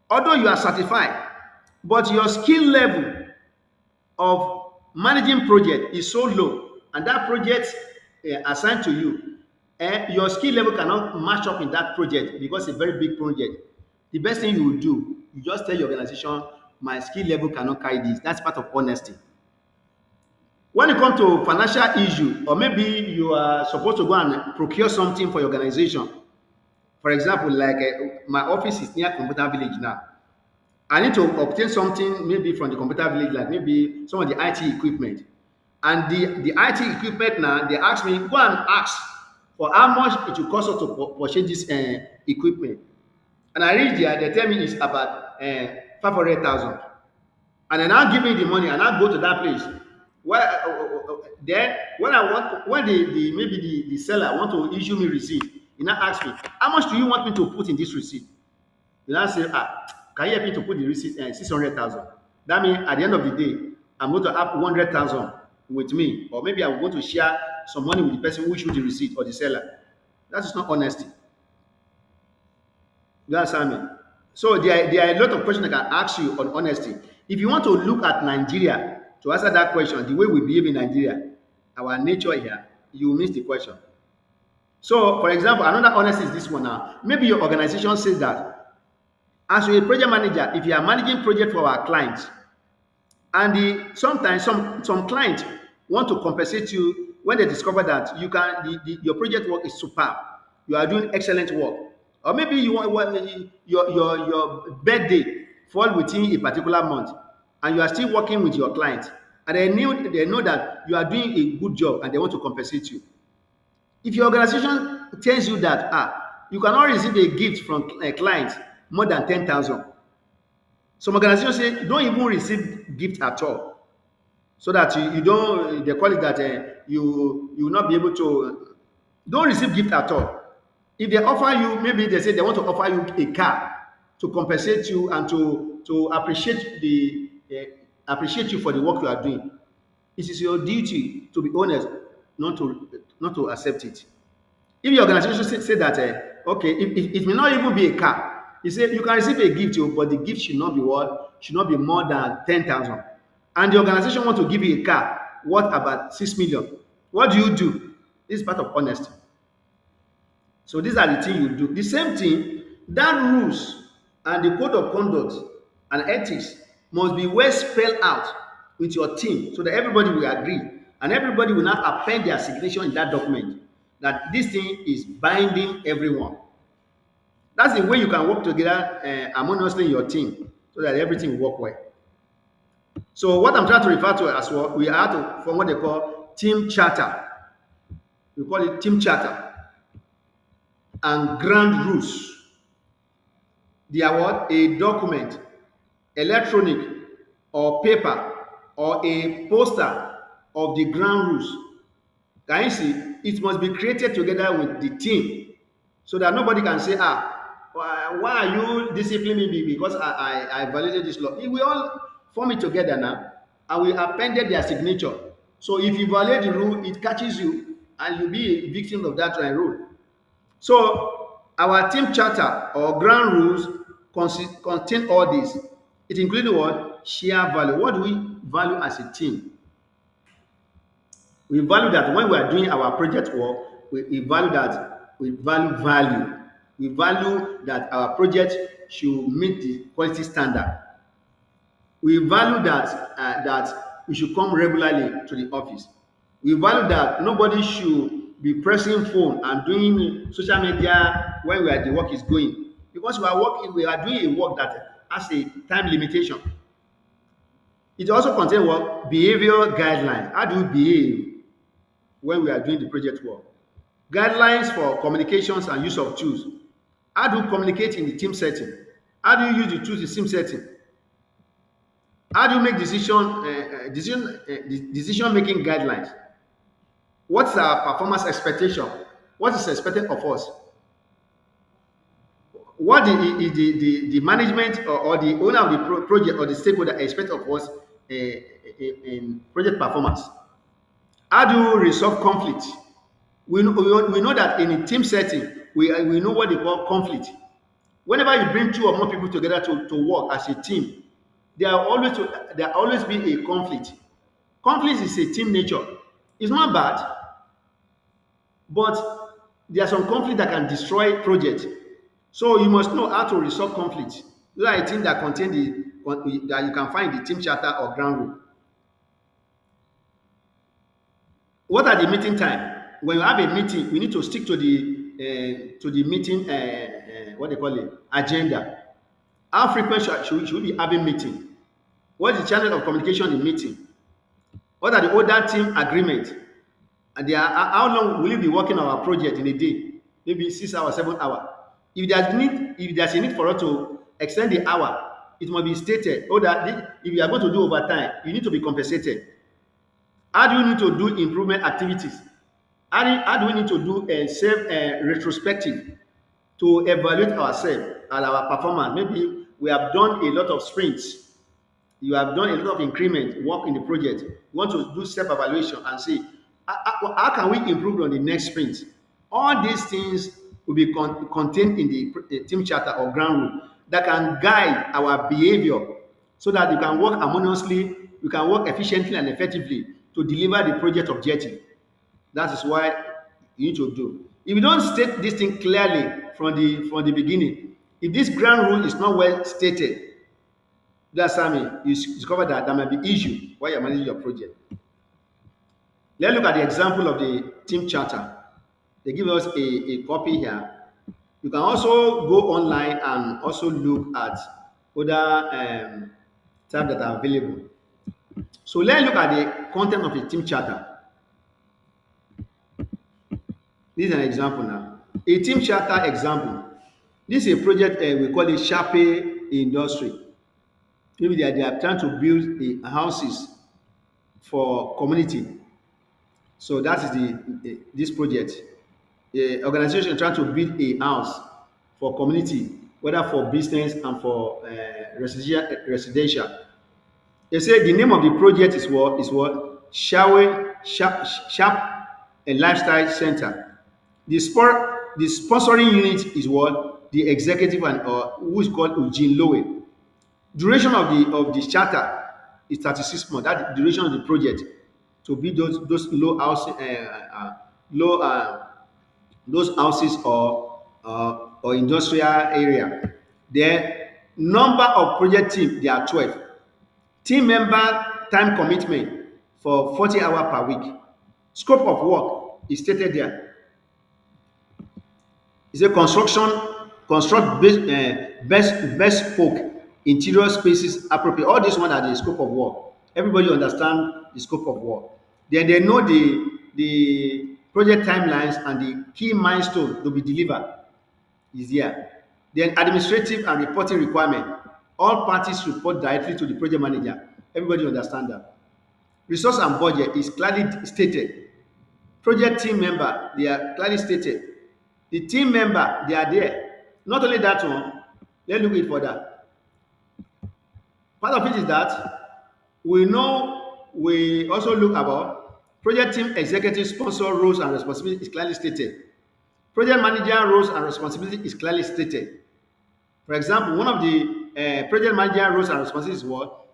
although you are certified, but your skill level of managing project is so low, and that project assigned to you, your skill level cannot match up in that project because it's a very big project. The best thing you will do, you just tell your organization, my skill level cannot carry this. That's part of honesty. When it comes to financial issue, or maybe you are supposed to go and procure something for your organization. For example, like my office is near Computer Village now. I need to obtain something maybe from the Computer Village, like maybe some of the IT equipment. And the IT equipment now, they ask me, go and ask for how much it will cost us to purchase this equipment. And I reach there, they tell me it's about 500,000. And I now give me the money and I go to that place. Then when maybe the seller want to issue me receipt, he now ask me, how much do you want me to put in this receipt? Then I say, can you help me to put the receipt 600,000? That means at the end of the day, I'm going to have 100,000 with me, or maybe I'm going to share some money with the person who issued the receipt or the seller. That is not honesty. You understand me? So there are a lot of questions I can ask you on honesty. If you want to look at Nigeria to answer that question, the way we behave in Nigeria, our nature here, you will miss the question. So, for example, another honesty is this one now. Maybe your organization says that as a project manager, if you are managing project for our clients, and sometimes some clients want to compensate you when they discover that your project work is superb, you are doing excellent work, or maybe your birthday fall within a particular month, and you are still working with your client, and they know that you are doing a good job, and they want to compensate you. If your organization tells you that you cannot receive a gift from a client more than 10,000. Some organizations say don't even receive gift at all, so that you don't, they call it that you will not be able to, don't receive gift at all. If they offer you, maybe they say they want to offer you a car to compensate you and to appreciate you for the work you are doing. It is your duty to be honest, not to accept it. If your organization say that okay, it may not even be a car, you say you can receive a gift, but the gift should not be what, should not be more than 10,000, and the organization want to give you a car worth about 6 million. What do? This is part of honesty. So these are the things you do. The same thing, that rules and the code of conduct and ethics must be well spelled out with your team so that everybody will agree and everybody will not append their signature in that document that this thing is binding everyone. That's the way you can work together harmoniously in your team so that everything will work well. So what I'm trying to refer to as well, we have to form what they call team charter. We call it team charter and ground rules. They are what? A document, electronic or paper, or a poster of the ground rules. Can you see? It must be created together with the team so that nobody can say, why are you disciplining me because I violated this law? We all form it together now and we appended their signature. So if you violate the rule, it catches you and you'll be a victim of that rule. So our team charter or ground rules contain all this. It includes what? Share value. What do we value as a team? We value that when we are doing our project work, we value that we value value. We value that our project should meet the quality standard. We value that we should come regularly to the office. We value that nobody should be pressing phone and doing social media when the work is going, because we are doing a work that has a time limitation. It also contains what? Behavioral guidelines. How do we behave when we are doing the project work? Guidelines for communications and use of tools. How do you communicate in the team setting? How do you use the tools in team setting? How do you make decision making guidelines? What's our performance expectation? What is expected of us? What the management or the owner of the project or the stakeholder expect of us in project performance? How do you resolve conflict? We know that in a team setting, we know what they call conflict. Whenever you bring two or more people together to work as a team, there always be a conflict. Conflict is a team nature. It's not bad, but there are some conflict that can destroy project. So you must know how to resolve conflict. Those are the things that contain that you can find in the team charter or ground rule. What are the meeting time? When you have a meeting, we need to stick to the meeting what they call it agenda. How frequent should we be having meeting? What is the channel of communication in meeting? What are the other team agreement? And how long will you be working on our project in a day? Maybe 6 hours, 7 hours. If there's a need for us to extend the hour, it must be stated. Or that if you are going to do overtime, you need to be compensated. How do you need to do improvement activities? How do we need to do a self retrospective to evaluate ourselves and our performance? Maybe we have done a lot of sprints. You have done a lot of increment work in the project. You want to do self-evaluation and see how can we improve on the next sprint. All these things will be contained in the team charter or ground rule that can guide our behavior so that you can work harmoniously, you can work efficiently and effectively to deliver the project objective. That is why you need to do. If you don't state this thing clearly from the beginning, if this ground rule is not well stated, that's how you discover that there might be issue while you're managing your project. Let's look at the example of the team charter. They give us a copy here. You can also go online and also look at other tabs that are available. So let's look at the content of the team charter. This is an example now. A team charter example. This is a project we call it Shape Industry. Maybe they are trying to build houses for community. So that is this project. The organization trying to build a house for community, whether for business and for residential. They say the name of the project is what Sharp a lifestyle center. The sponsoring unit is what the executive and who is called Eugene Lowe. Duration of the charter is 36 months. That's the duration of the project to build those low those houses or industrial area. The number of project team, there are 12. Team member time commitment for 40 hours per week. Scope of work is stated there. It's a construct bespoke interior spaces appropriate. All this one are the scope of work. Everybody understand the scope of work. Then they know the project timelines and the key milestone to be delivered is here. Then administrative and reporting requirement. All parties report directly to the project manager. Everybody understand that. Resource and budget is clearly stated. Project team member, they are clearly stated. The team member, they are there. Not only that one, let's look at it further. Part of it is that we also look about project team executive sponsor roles and responsibility is clearly stated. Project manager roles and responsibility is clearly stated. For example, one of the project manager roles and responsibilities is what?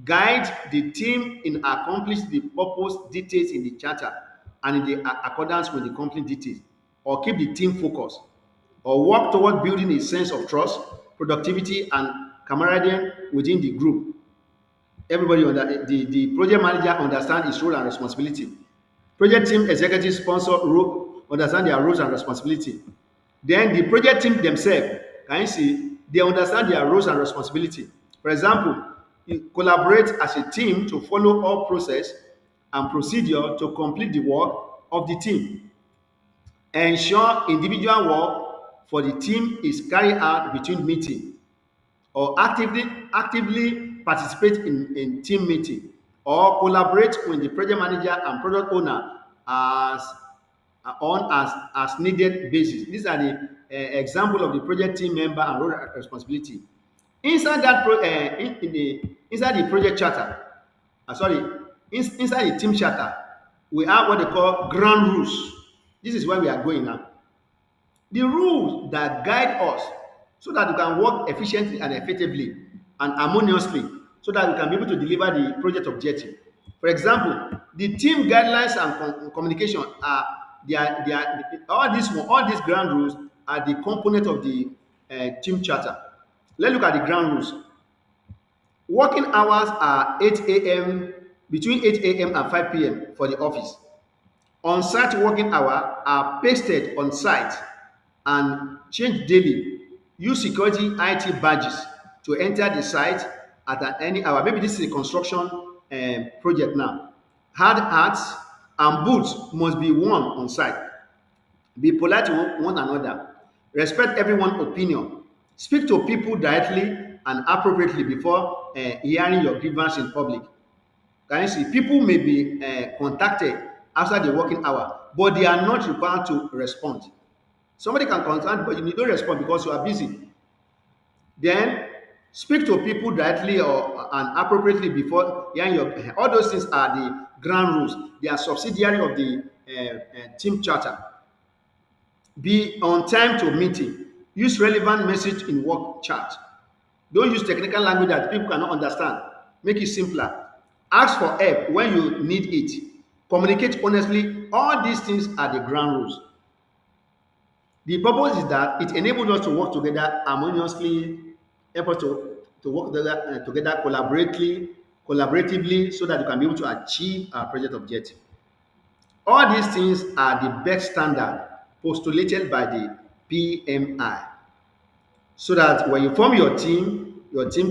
Guide the team in accomplish the purpose details in the charter and in the accordance with the company details, or keep the team focused, or work toward building a sense of trust, productivity, and camaraderie within the group. Everybody the project manager understand his role and responsibility. Project team executive sponsor role understand their roles and responsibility. Then the project team themselves, can you see, they understand their roles and responsibility. For example, you collaborate as a team to follow all process and procedure to complete the work of the team. Ensure individual work for the team is carried out between meeting, or actively participate in team meeting, or collaborate with the project manager and product owner as as needed basis. These are the example of the project team member and role and responsibility. Inside that in the inside the project charter, sorry, inside the team charter, we have what they call ground rules. This is where we are going now. The rules that guide us so that we can work efficiently and effectively and harmoniously so that we can be able to deliver the project objective. For example, the team guidelines and communication are all these ground rules are the component of the team charter. Let's look at the ground rules. Working hours are 8 a.m. between 8 a.m. and 5 p.m. for the office. On-site working hours are pasted on site and changed daily. Use security IT badges to enter the site at any hour. Maybe this is a construction project now. Hard hats and boots must be worn on site. Be polite to one another. Respect everyone's opinion. Speak to people directly and appropriately before hearing your grievance in public. Can you see? People may be contacted after the working hour, but they are not required to respond. Somebody can contact, but you don't respond because you are busy. Then speak to people directly or and appropriately before hearing your. All those things are the ground rules. They are subsidiary of the team charter. Be on time to meeting. Use relevant message in work chat. Don't use technical language that people cannot understand. Make it simpler. Ask for help when you need it. Communicate honestly. All these things are the ground rules. The purpose is that it enables us to work together harmoniously, help us to work together collaboratively, so that we can be able to achieve our project objective. All these things are the best standard postulated by the PMI, so that when you form your team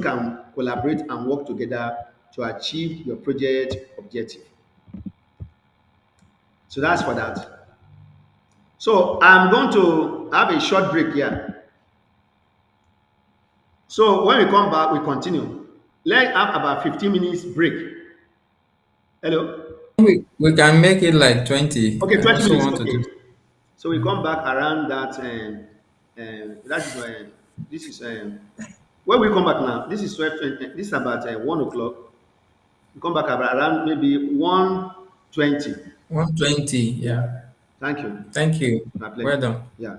can collaborate and work together to achieve your project objective. So that's for that. So I'm going to have a short break here. So when we come back, we continue. Let's have about 15 minutes break. Hello? We can make it like 20. Okay, I 20 also minutes. want to Okay. do. So we come back around that. That is this is when we come back now. This is 12. This is about 1 o'clock. We come back around maybe 1:20. 120. Yeah. Yeah. Thank you. Thank you. My pleasure. Well done. Yeah.